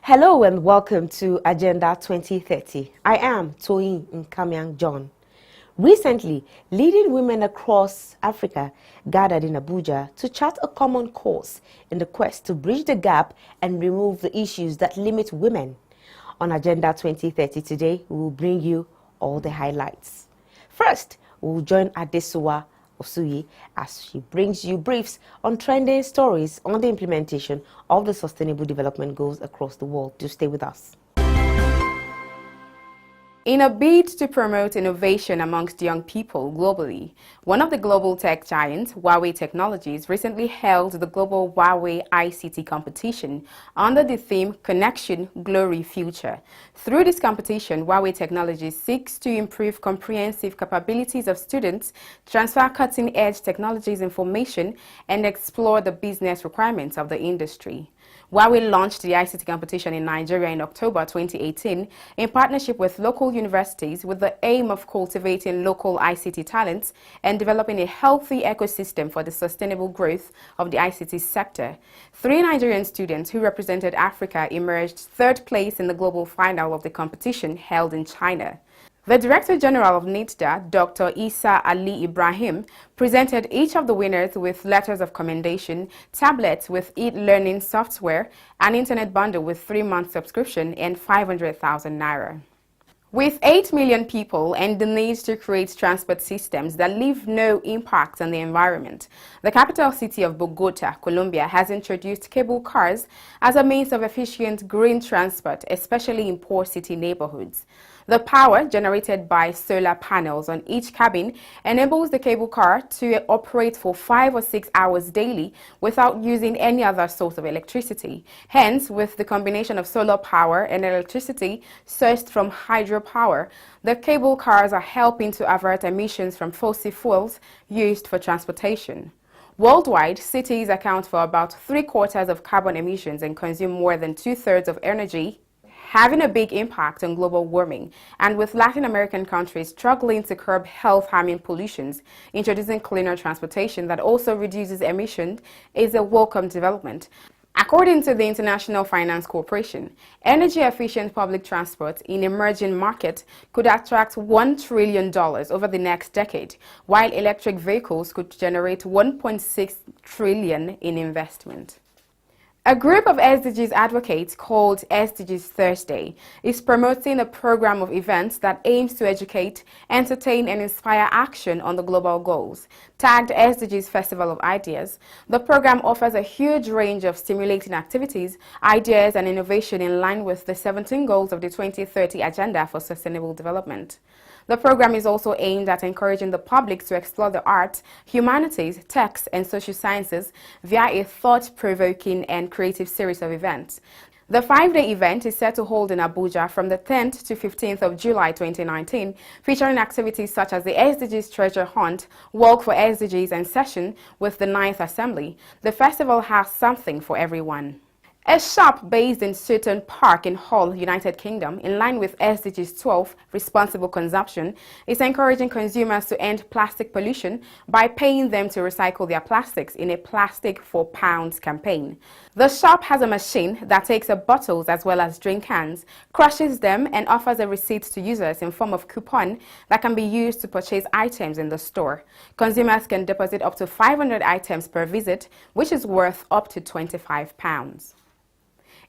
Hello and welcome to Agenda 2030. I am Toyin Nkamiang John. Recently, leading women across Africa gathered in Abuja to chart a common course in the quest to bridge the gap and remove the issues that limit women. On Agenda 2030 today, we will bring you all the highlights. First, we will join Adesuwa Osuyi as she brings you briefs on trending stories on the implementation of the Sustainable Development Goals across the world. Do stay with us. In a bid to promote innovation amongst young people globally, one of the global tech giants, Huawei Technologies, recently held the global Huawei ICT competition under the theme Connection, Glory, Future. Through this competition, Huawei Technologies seeks to improve comprehensive capabilities of students, transfer cutting-edge technologies information, and explore the business requirements of the industry. Huawei launched the ICT competition in Nigeria in October 2018 in partnership with local universities with the aim of cultivating local ICT talents and developing a healthy ecosystem for the sustainable growth of the ICT sector. 3 Nigerian students who represented Africa emerged third place in the global final of the competition held in China. The Director General of NITDA, Dr. Isa Ali Ibrahim, presented each of the winners with letters of commendation, tablets with e-learning software, an internet bundle with 3-month subscription, and 500,000 naira. With 8 million people and the need to create transport systems that leave no impact on the environment, the capital city of Bogota, Colombia, has introduced cable cars as a means of efficient green transport, especially in poor city neighborhoods. The power generated by solar panels on each cabin enables the cable car to operate for 5 or 6 hours daily without using any other source of electricity. Hence, with the combination of solar power and electricity sourced from hydropower, the cable cars are helping to avert emissions from fossil fuels used for transportation. Worldwide, cities account for about 3/4 of carbon emissions and consume more than 2/3 of energy, having a big impact on global warming. And with Latin American countries struggling to curb health-harming pollutions, introducing cleaner transportation that also reduces emissions is a welcome development. According to the International Finance Corporation, energy-efficient public transport in emerging markets could attract $1 trillion over the next decade, while electric vehicles could generate $1.6 trillion in investment. A group of SDGs advocates called SDGs Thursday is promoting a program of events that aims to educate, entertain, and inspire action on the global goals. Tagged SDGs Festival of Ideas, the program offers a huge range of stimulating activities, ideas, and innovation in line with the 17 goals of the 2030 Agenda for Sustainable Development. The program is also aimed at encouraging the public to explore the arts, humanities, techs, and social sciences via a thought-provoking and creative series of events. The 5-day event is set to hold in Abuja from the 10th to 15th of July 2019, featuring activities such as the SDGs Treasure Hunt, Walk for SDGs, and session with the 9th Assembly. The festival has something for everyone. A shop based in Sutton Park in Hull, United Kingdom, in line with SDGs 12, Responsible Consumption, is encouraging consumers to end plastic pollution by paying them to recycle their plastics in a Plastic for Pounds campaign. The shop has a machine that takes up bottles as well as drink cans, crushes them, and offers a receipt to users in form of coupon that can be used to purchase items in the store. Consumers can deposit up to 500 items per visit, which is worth up to £25.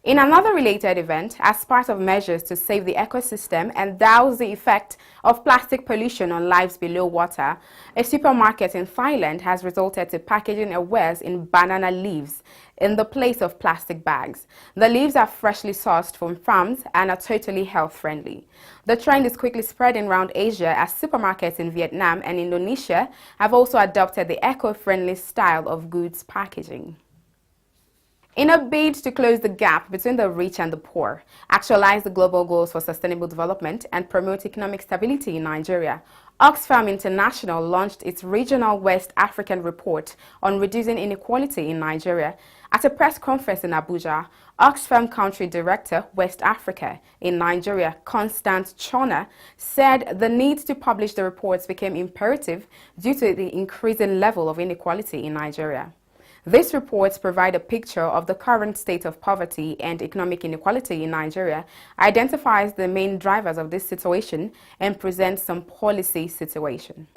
In another related event, as part of measures to save the ecosystem and douse the effect of plastic pollution on lives below water, a supermarket in Thailand has resorted to packaging their wares in banana leaves in the place of plastic bags. The leaves are freshly sourced from farms and are totally health-friendly. The trend is quickly spreading around Asia as supermarkets in Vietnam and Indonesia have also adopted the eco-friendly style of goods packaging. In a bid to close the gap between the rich and the poor, actualize the global goals for sustainable development, and promote economic stability in Nigeria, Oxfam International launched its regional West African report on reducing inequality in Nigeria. At a press conference in Abuja, Oxfam Country Director, West Africa in Nigeria, Constant Chona, said the need to publish the reports became imperative due to the increasing level of inequality in Nigeria. These reports provide a picture of the current state of poverty and economic inequality in Nigeria, identifies the main drivers of this situation, and presents some policy situation.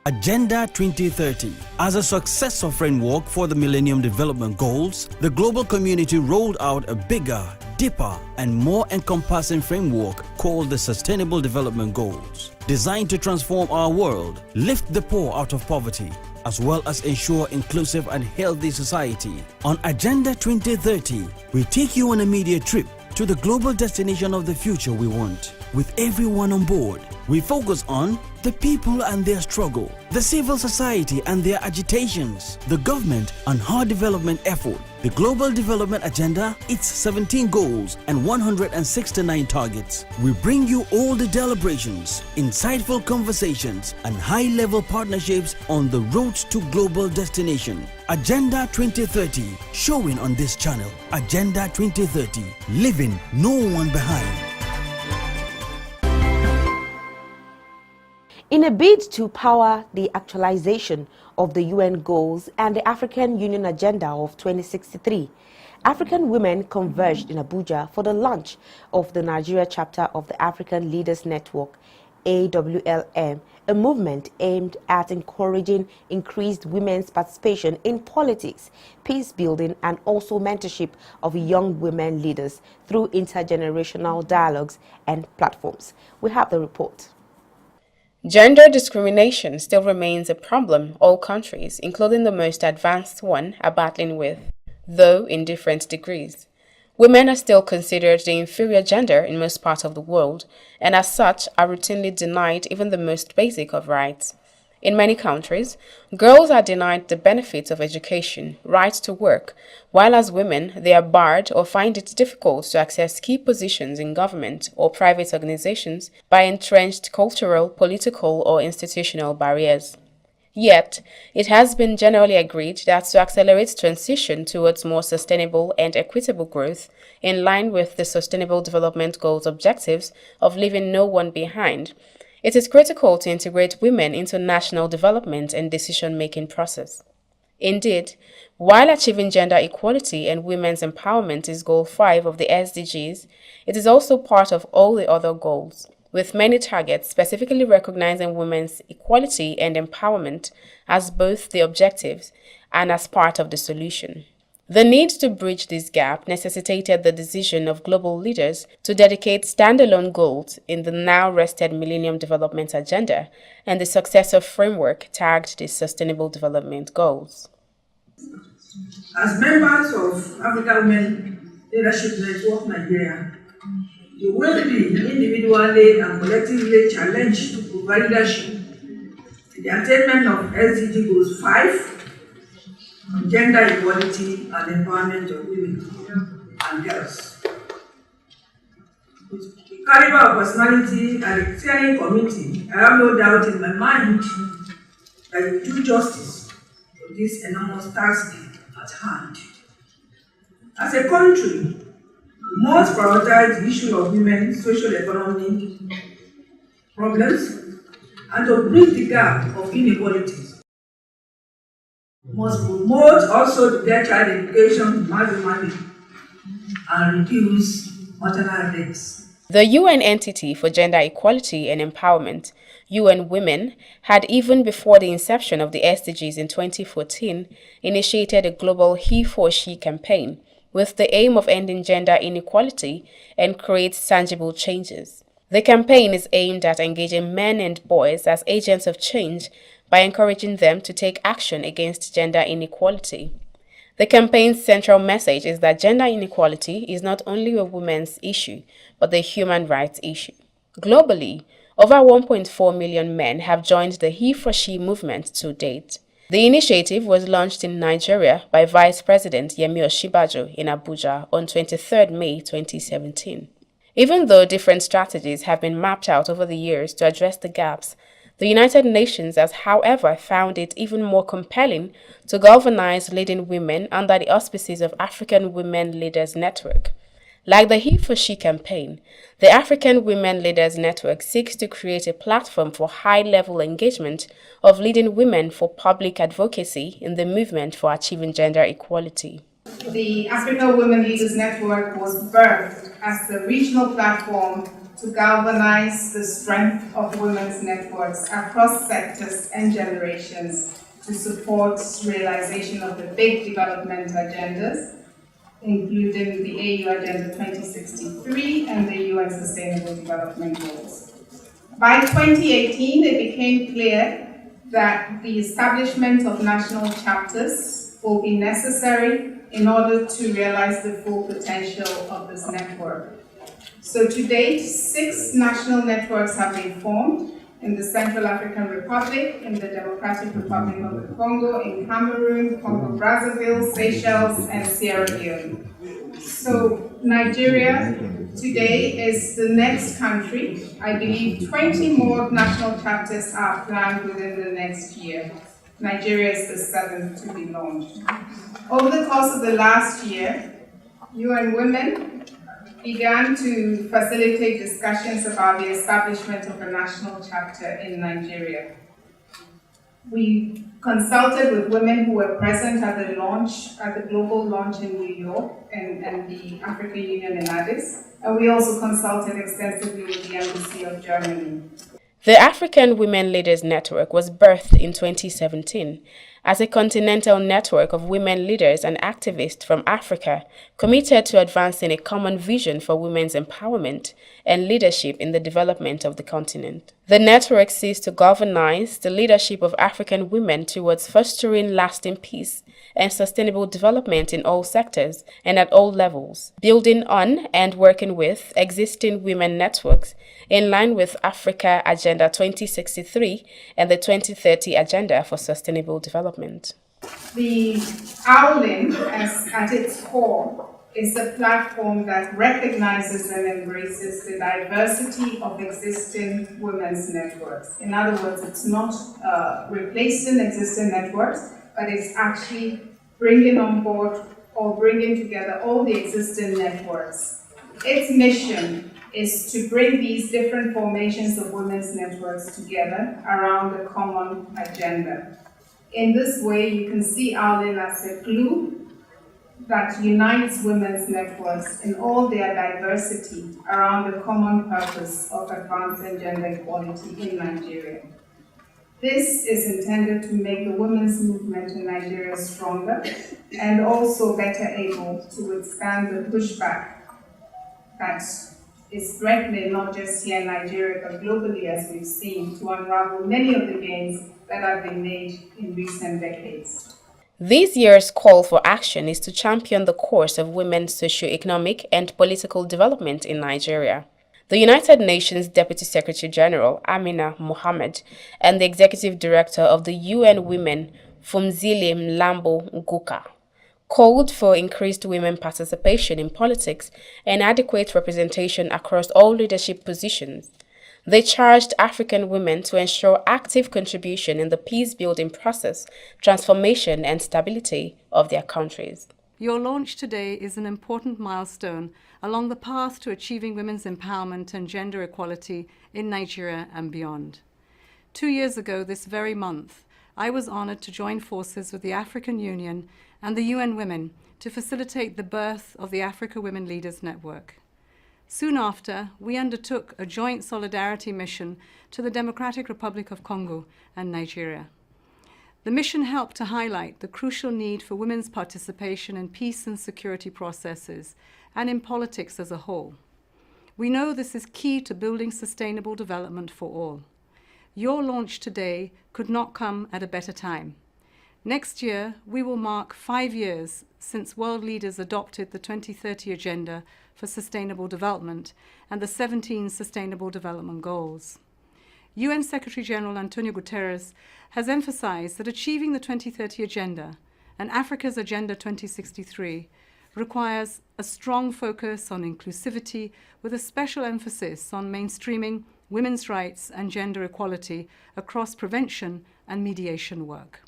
Agenda 2030. As a successor framework for the Millennium Development Goals, the global community rolled out a bigger, deeper, and more encompassing framework called the Sustainable Development Goals, designed to transform our world, lift the poor out of poverty, as well as ensure inclusive and healthy society. On Agenda 2030, we take you on a media trip to the global destination of the future we want. With everyone on board, we focus on the people and their struggle, the civil society and their agitations, the government and her development effort, the Global Development Agenda, its 17 goals and 169 targets. We bring you all the deliberations, insightful conversations and high-level partnerships on the road to global destination. Agenda 2030, showing on this channel. Agenda 2030, leaving no one behind. In a bid to power the actualization of the UN goals and the African Union Agenda of 2063, African women converged in Abuja for the launch of the Nigeria chapter of the African Leaders Network, AWLF, a movement aimed at encouraging increased women's participation in politics, peace building, and also mentorship of young women leaders through intergenerational dialogues and platforms. We have the report. Gender discrimination still remains a problem all countries, including the most advanced one, are battling with, though in different degrees. Women are still considered the inferior gender in most parts of the world, and as such are routinely denied even the most basic of rights. In many countries, girls are denied the benefits of education, right to work, while as women they are barred or find it difficult to access key positions in government or private organizations by entrenched cultural, political, or institutional barriers. Yet, it has been generally agreed that to accelerate transition towards more sustainable and equitable growth, in line with the Sustainable Development Goals objectives of leaving no one behind, it is critical to integrate women into national development and decision-making process. Indeed, while achieving gender equality and women's empowerment is Goal 5 of the SDGs, it is also part of all the other goals, with many targets specifically recognizing women's equality and empowerment as both the objectives and as part of the solution. The need to bridge this gap necessitated the decision of global leaders to dedicate standalone goals in the now rested Millennium Development Agenda and the successor framework tagged the Sustainable Development Goals. As members of African Women Leadership Network Nigeria, you will be individually and collectively challenged to provide leadership in the attainment of SDG Goals 5 on gender equality and empowerment of women and girls. With the caliber of personality and the steering committee, I have no doubt in my mind that you will do justice to this enormous task at hand. As a country, we must prioritize the issue of women's social economic problems and to bridge the gap of inequalities. We must promote also the girl child education matrimony and reduce maternal deaths. The UN entity for gender equality and empowerment, UN Women, had even before the inception of the SDGs in 2014 initiated a global He-for-She campaign with the aim of ending gender inequality and create tangible changes. The campaign is aimed at engaging men and boys as agents of change by encouraging them to take action against gender inequality. The campaign's central message is that gender inequality is not only a women's issue, but a human rights issue. Globally, over 1.4 million men have joined the He-for-She movement to date. The initiative was launched in Nigeria by Vice President Yemi Osinbajo in Abuja on 23 May 2017. Even though different strategies have been mapped out over the years to address the gaps, the United Nations has, however, found it even more compelling to galvanize leading women under the auspices of African Women Leaders Network. Like the He for She campaign, the African Women Leaders Network seeks to create a platform for high-level engagement of leading women for public advocacy in the movement for achieving gender equality. The Africa Women Leaders Network was birthed as the regional platform to galvanize the strength of women's networks across sectors and generations to support realization of the big development agendas, including the AU Agenda 2063 and the UN Sustainable Development Goals. By 2018, it became clear that the establishment of national chapters will be necessary in order to realize the full potential of this network. So to date, 6 national networks have been formed in the Central African Republic, in the Democratic Republic of the Congo, in Cameroon, Congo-Brazzaville, Seychelles, and Sierra Leone. So Nigeria today is the next country. I believe 20 more national chapters are planned within the next year. Nigeria is the 7th to be launched. Over the course of the last year, UN Women began to facilitate discussions about the establishment of a national chapter in Nigeria. We consulted with women who were present at the launch, at the global launch in New York and the African Union in Addis, and we also consulted extensively with the Embassy of Germany. The African Women Leaders Network was birthed in 2017 as a continental network of women leaders and activists from Africa committed to advancing a common vision for women's empowerment and leadership in the development of the continent. The network seeks to galvanize the leadership of African women towards fostering lasting peace and sustainable development in all sectors and at all levels, building on and working with existing women networks in line with Africa Agenda 2063 and the 2030 Agenda for Sustainable Development. The AWLF, at its core, is a platform that recognizes and embraces the diversity of existing women's networks. In other words, it's not replacing existing networks, but it's actually bringing on board or bringing together all the existing networks. Its mission is to bring these different formations of women's networks together around a common agenda. In this way, you can see AWLF as a glue that unites women's networks in all their diversity around a common purpose of advancing gender equality in Nigeria. This is intended to make the women's movement in Nigeria stronger and also better able to withstand the pushback that is threatening not just here in Nigeria but globally, as we've seen, to unravel many of the gains that have been made in recent decades. This year's call for action is to champion the course of women's socio-economic and political development in Nigeria. The United Nations Deputy Secretary General, Amina Mohammed, and the Executive Director of the UN Women, Phumzile Mlambo Nguka, called for increased women participation in politics and adequate representation across all leadership positions. They charged African women to ensure active contribution in the peace-building process, transformation and stability of their countries. Your launch today is an important milestone along the path to achieving women's empowerment and gender equality in Nigeria and beyond. 2 years ago this very month, I was honored to join forces with the African Union and the UN Women to facilitate the birth of the Africa Women Leaders Network. Soon after, we undertook a joint solidarity mission to the Democratic Republic of Congo and Nigeria. The mission helped to highlight the crucial need for women's participation in peace and security processes and in politics as a whole. We know this is key to building sustainable development for all. Your launch today could not come at a better time. Next year, we will mark 5 years since world leaders adopted the 2030 Agenda for Sustainable Development and the 17 Sustainable Development Goals. UN Secretary-General Antonio Guterres has emphasized that achieving the 2030 Agenda and Africa's Agenda 2063 requires a strong focus on inclusivity with a special emphasis on mainstreaming women's rights and gender equality across prevention and mediation work.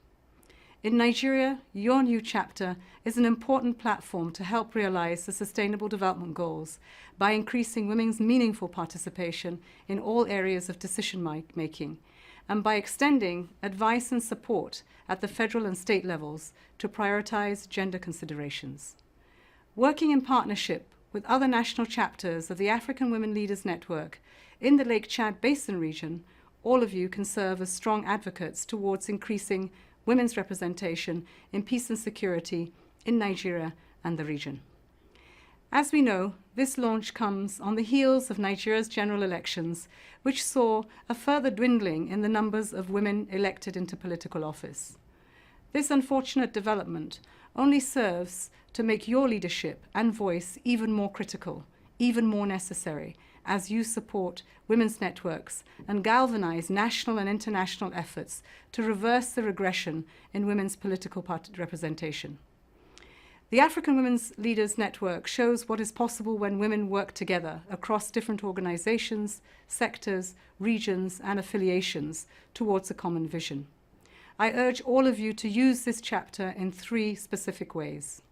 In Nigeria, your new chapter is an important platform to help realize the Sustainable Development Goals by increasing women's meaningful participation in all areas of decision-making and by extending advice and support at the federal and state levels to prioritize gender considerations. Working in partnership with other national chapters of the African Women Leaders Network in the Lake Chad Basin region, all of you can serve as strong advocates towards increasing women's representation in peace and security in Nigeria and the region. As we know, this launch comes on the heels of Nigeria's general elections, which saw a further dwindling in the numbers of women elected into political office. This unfortunate development only serves to make your leadership and voice even more critical, even more necessary, as you support women's networks and galvanize national and international efforts to reverse the regression in women's political representation. The African Women's Leaders Network shows what is possible when women work together across different organizations, sectors, regions, and affiliations towards a common vision. I urge all of you to use this chapter in 3 specific ways.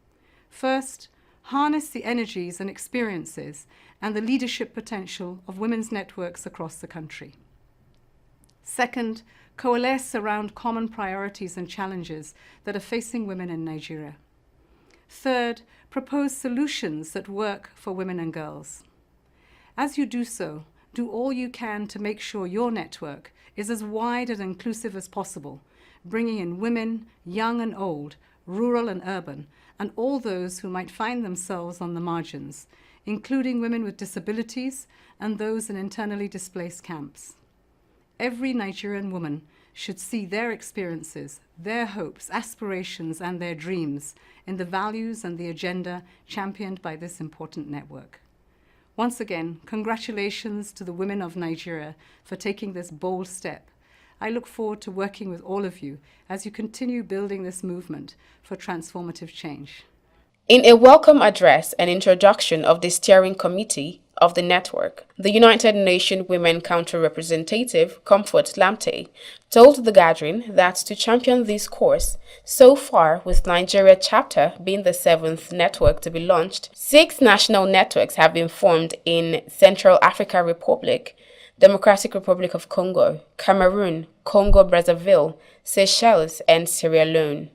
First, harness the energies and experiences and the leadership potential of women's networks across the country. Second, coalesce around common priorities and challenges that are facing women in Nigeria. Third, propose solutions that work for women and girls. As you do so, do all you can to make sure your network is as wide and inclusive as possible, bringing in women, young and old, rural and urban, and all those who might find themselves on the margins, including women with disabilities and those in internally displaced camps. Every Nigerian woman should see their experiences, their hopes, aspirations, and their dreams in the values and the agenda championed by this important network. Once again, congratulations to the women of Nigeria for taking this bold step. I look forward to working with all of you as you continue building this movement for transformative change. In a welcome address and introduction of the steering committee of the network, the United Nations Women Council representative, Comfort Lamte, told the gathering that to champion this course, so far with Nigeria chapter being the 7th network to be launched, 6 national networks have been formed in Central African Republic, Democratic Republic of Congo, Cameroon, Congo-Brazzaville, Seychelles, and Sierra Leone,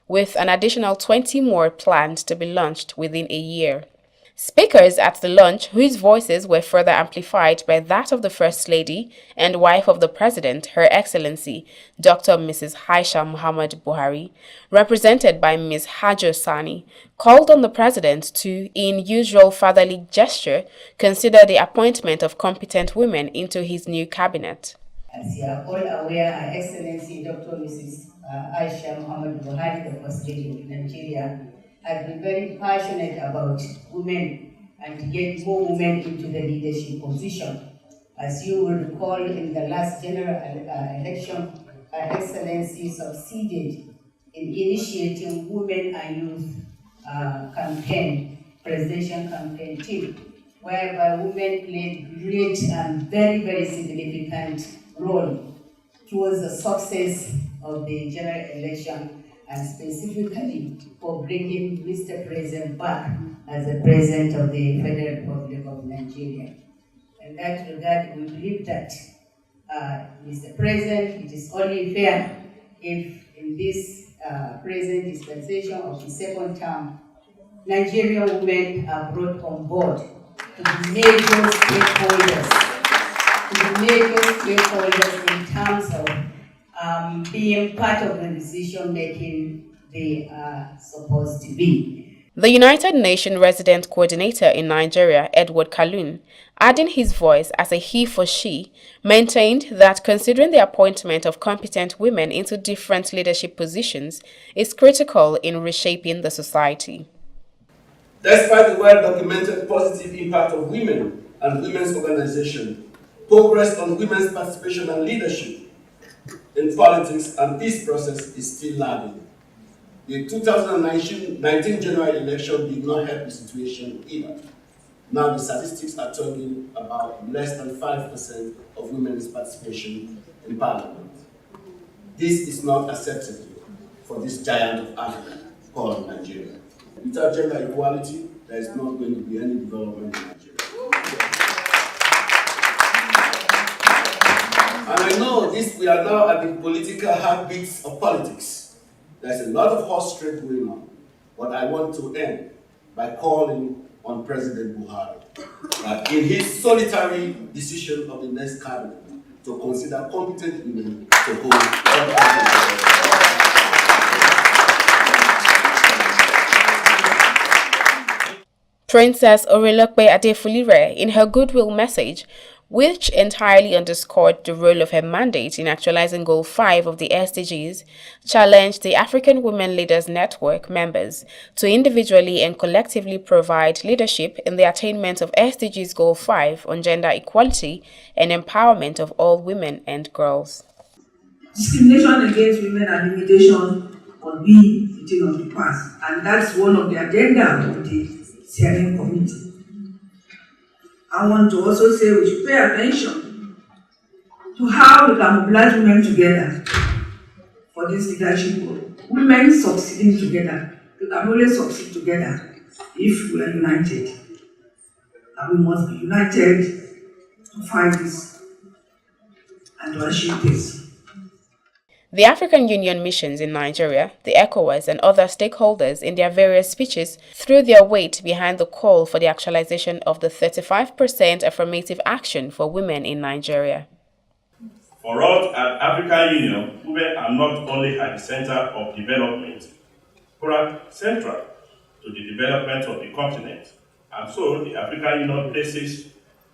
with an additional 20 more planned to be launched within a year. Speakers at the launch, whose voices were further amplified by that of the First Lady and wife of the President, Her Excellency Dr. Mrs. Aisha Muhammad Buhari, represented by Ms. Hajo Sani, called on the President to, in usual fatherly gesture, consider the appointment of competent women into his new cabinet. As you are all aware, Her Excellency Dr. Mrs. Aisha Muhammad Buhari, the First Lady of Nigeria, has been very passionate about women and to get more women into the leadership position. As you will recall, in the last general election, Her Excellency succeeded in initiating women and youth presidential campaign team, whereby women played great and very, very significant role towards the success of the general election, and specifically for bringing Mr. President back as the President of the Federal Republic of Nigeria. In that regard, we believe that, Mr. President, it is only fair if in this present dispensation of the 2nd term, Nigerian women are brought on board to be major stakeholders in terms of being part of the decision making they are supposed to be. The United Nations Resident Coordinator in Nigeria, Edward Kalun, adding his voice as a he for she, maintained that considering the appointment of competent women into different leadership positions is critical in reshaping the society. Despite the well-documented positive impact of women and women's organization, progress on women's participation and leadership in politics and peace process is still lagging. The 2019 general election did not help the situation either. Now the statistics are talking about less than 5% of women's participation in parliament. This is not acceptable. for this giant of Africa called Nigeria. Without gender equality, there is not going to be any development in Nigeria. And I know we are now at the political heartbeats of politics. There's a lot of horse trade going on, but I want to end by calling on President Buhari that in his solitary decision of the next cabinet to consider competent women to hold all positions. Princess Orelope Adefulire, in her goodwill message, which entirely underscored the role of her mandate in actualizing Goal 5 of the SDGs, challenged the African Women Leaders Network members to individually and collectively provide leadership in the attainment of SDGs Goal 5 on gender equality and empowerment of all women and girls. Discrimination against women and limitation on being a thing of the past, and that's one of the agenda of the steering committee. I want to also say we should pay attention to how we can mobilize women together for this leadership role. Women succeeding together, we can only succeed together if we are united. And we must be united to fight this and to achieve this. The African Union missions in Nigeria, the ECOWAS, and other stakeholders in their various speeches threw their weight behind the call for the actualization of the 35% affirmative action for women in Nigeria. For us at African Union, women are not only at the center of development, but are central to the development of the continent. And so the African Union places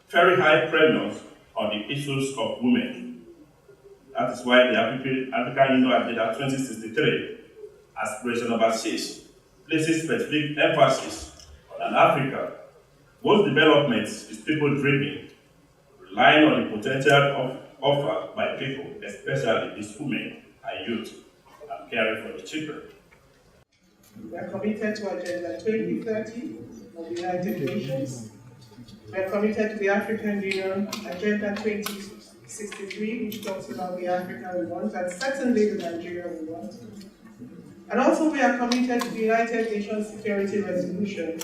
very high premiums on the issues of women. That is why the African Union Agenda 2063, aspiration number 6, places specific emphasis on an Africa whose development is people-driven, relying on the potential offered by people, especially these women and youth, and caring for the children. We are committed to Agenda 2030 of the United Nations. We are committed to the African Union Agenda 2063, which talks about the Africa we want, and certainly the Nigeria we want. And also we are committed to the United Nations Security Resolution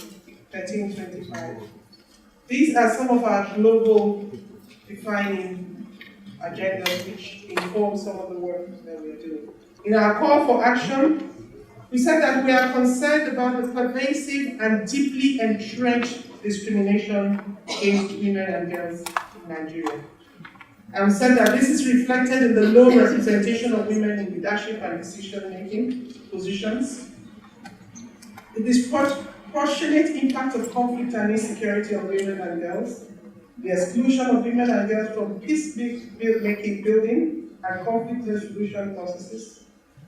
1325. These are some of our global defining agendas which inform some of the work that we are doing. In our call for action, we said that we are concerned about the pervasive and deeply entrenched discrimination against women and girls in Nigeria. And we said that this is reflected in the low representation of women in leadership and decision-making positions, the disproportionate impact of conflict and insecurity on women and girls, the exclusion of women and girls from peace-making building and conflict resolution processes,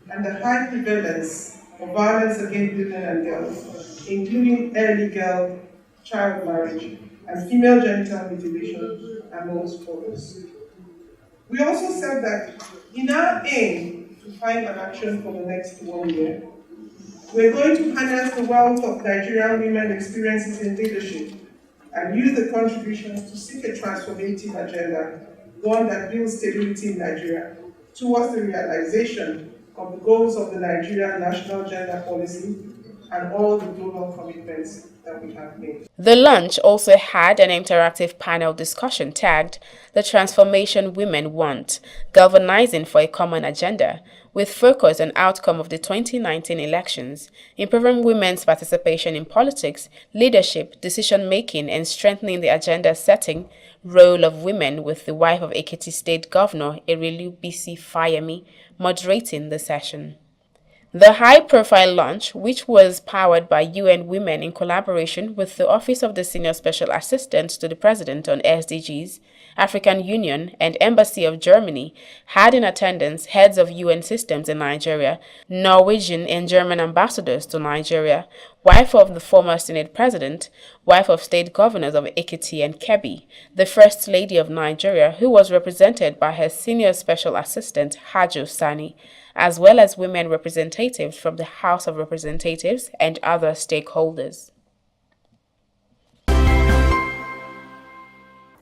and the high prevalence of violence against women and girls, including early girl child marriage and female genital mutilation, amongst others. We also said that in our aim to find an action for the next 1 year, we're going to harness the wealth of Nigerian women experiences in leadership and use the contributions to seek a transformative agenda, one that builds stability in Nigeria towards the realization of the goals of the Nigerian National Gender Policy and all the global commitments that we have made. The launch also had an interactive panel discussion tagged "The Transformation Women Want, Galvanizing for a Common Agenda," with focus on outcome of the 2019 elections, improving women's participation in politics, leadership, decision-making, and strengthening the agenda-setting role of women, with the wife of Ekiti State Governor Erelu Bisi Fayemi moderating the session. The high-profile launch, which was powered by UN Women in collaboration with the Office of the Senior Special Assistant to the President on SDGs, African Union, and Embassy of Germany, had in attendance heads of UN systems in Nigeria, Norwegian and German ambassadors to Nigeria, wife of the former Senate President, wife of state governors of Ekiti and Kebbi, the First Lady of Nigeria, who was represented by her Senior Special Assistant, Hajo Sani, as well as women representatives from the House of Representatives and other stakeholders.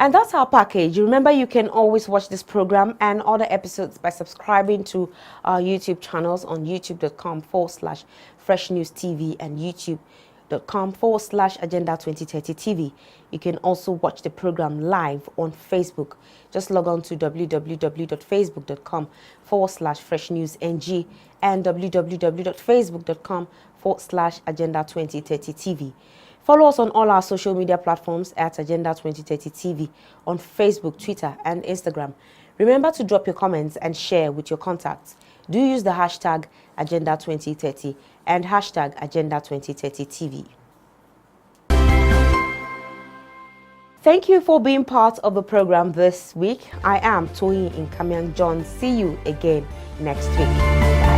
And that's our package. Remember, you can always watch this program and other episodes by subscribing to our YouTube channels on youtube.com/Fresh News TV and youtube.com/Agenda 2030 TV. You can also watch the program live on Facebook. Just log on to www.facebook.com/Fresh News NG and www.facebook.com/Agenda 2030 TV. Follow us on all our social media platforms at Agenda 2030 TV on Facebook, Twitter, and Instagram. Remember to drop your comments and share with your contacts. Do use the hashtag Agenda 2030 and hashtag Agenda 2030 TV. Thank you for being part of the program this week. I am Toyin Nkamiang John. See you again next week. Bye.